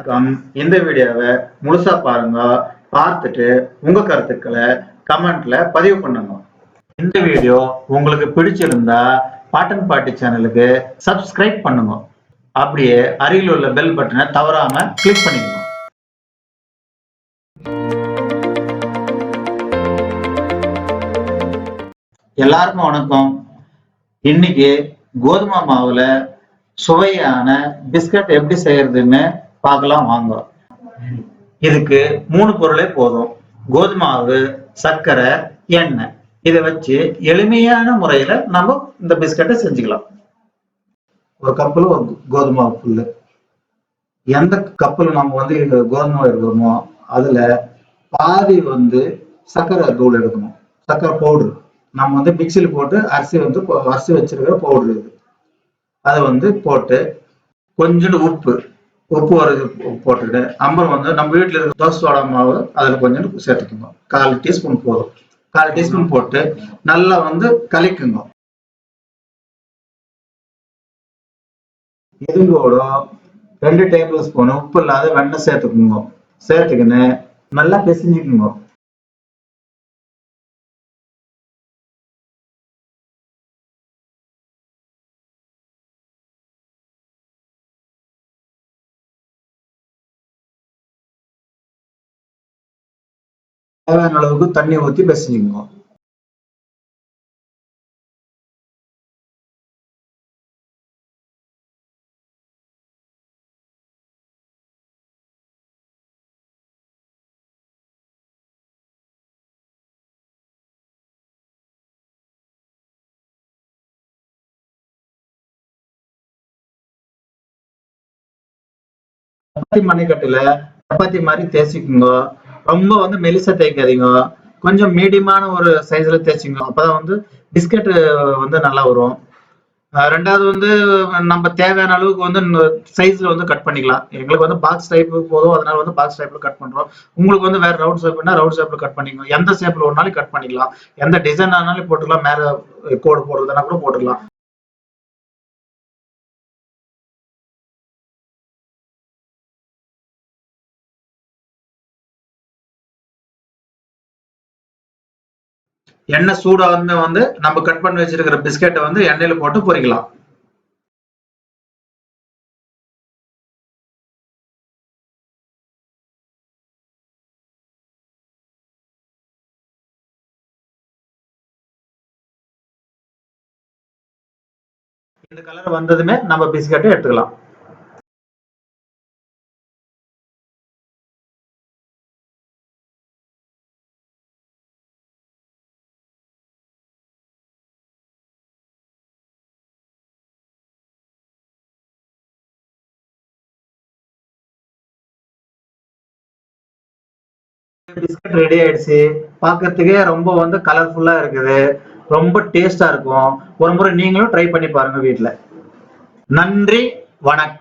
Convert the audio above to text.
வணக்கம். இந்த வீடியோவை முழுசா பாருங்க. பார்த்துட்டு உங்க கருத்துக்களை கமெண்ட்ல பதிவு பண்ணுங்க. இந்த வீடியோ உங்களுக்கு பிடிச்சிருந்தா பாட்டன் பாட்டி சேனலுக்கு சப்ஸ்கிரைப் பண்ணுங்க. அப்படியே அருகில் உள்ள பெல் பட்டனை தவறாம கிளிக் பண்ணிக்கணும். எல்லாருக்கும் வணக்கம். இன்னைக்கு கோதுமை மாவுல சுவையான பிஸ்கட் எப்படி செய்யறதுன்னு பார்க்கலாம் வாங்க. இதுக்கு 3 பொருளே போதும். கோதுமை மாவு, சர்க்கரை, எண்ணெய். இதை வச்சு எளிமையான முறையில நம்ம இந்த பிஸ்கட்டை செஞ்சுக்கலாம். ஒரு கப்புல ஒரு கோதுமை மாவு புல்லு. எந்த கப்புல நம்ம கோதுமை எடுக்கிறோமோ அதுல பாதி சர்க்கரை தூள் எடுக்கணும். சர்க்கரை பவுடர் நம்ம மிக்சியில் போட்டு அரிசி வச்சிருக்கிற பவுடர் இது. அதை போட்டு கொஞ்சோண்டு உப்பு ஒரு போட்டுட்டு அப்புறம் நம்ம வீட்டில் இருக்கிற தோசை சோடா மாவு அதில் கொஞ்சோண்டு சேர்த்துக்கணும். 1/4 டீஸ்பூன் போதும். 1/4 டீஸ்பூன் போட்டு நல்லா கலக்குங்க. இதுங்கோட 2 டேபிள் ஸ்பூன் உப்பு இல்லாத வெண்ணெய் சேர்த்துக்குங்க. சேர்த்துக்கின்னு நல்லா பிசைஞ்சுக்குங்க. தேவையான அளவுக்கு தண்ணி ஊற்றி பிசைஞ்சுக்கணும். சப்பாத்தி மணிக்கட்டுல சப்பாத்தி மாதிரி தேய்ச்சிக்குங்க. ரொம்ப மெலிசா தேய்க்காதீங்க. கொஞ்சம் மீடியமான ஒரு சைஸ்ல தேய்ச்சிங்க. அப்பதான் பிஸ்கட் நல்லா வரும். ரெண்டாவது நம்ம தேவையான அளவுக்கு சைஸ்ல கட் பண்ணிக்கலாம். எங்களுக்கு பாக்ஸ் டைப் போதும், அதனால பாக்ஸ் டைப்ல கட் பண்றோம். உங்களுக்கு வேற ரவுண்ட் ஷேப்னா ரவுண்ட் ஷேப்ல கட் பண்ணிக்கோங்க. எந்த ஷேப்ல வேணாலும் கட் பண்ணிக்கலாம். எந்த டிசைன் ஆனாலும் போட்டுக்கலாம். மேல கோடு போடுறதுனா கூட போட்டுக்கலாம். எண்ணெய் சூடாகுமே நம்ம கட் பண்ணி வச்சிருக்கிற பிஸ்கெட்டை எண்ணெயில போட்டு பொரிக்கலாம். இந்த கலர் வந்ததுமே நம்ம பிஸ்கெட்டை எடுத்துக்கலாம். பிஸ்கட் ரெடி ஆயிடுச்சு. பார்க்கிறதுக்கே ரொம்ப கலர்ஃபுல்லா இருக்குது. ரொம்ப டேஸ்டா இருக்கும். ஒரு முறை நீங்களும் ட்ரை பண்ணி பாருங்க வீட்டுல. நன்றி, வணக்கம்.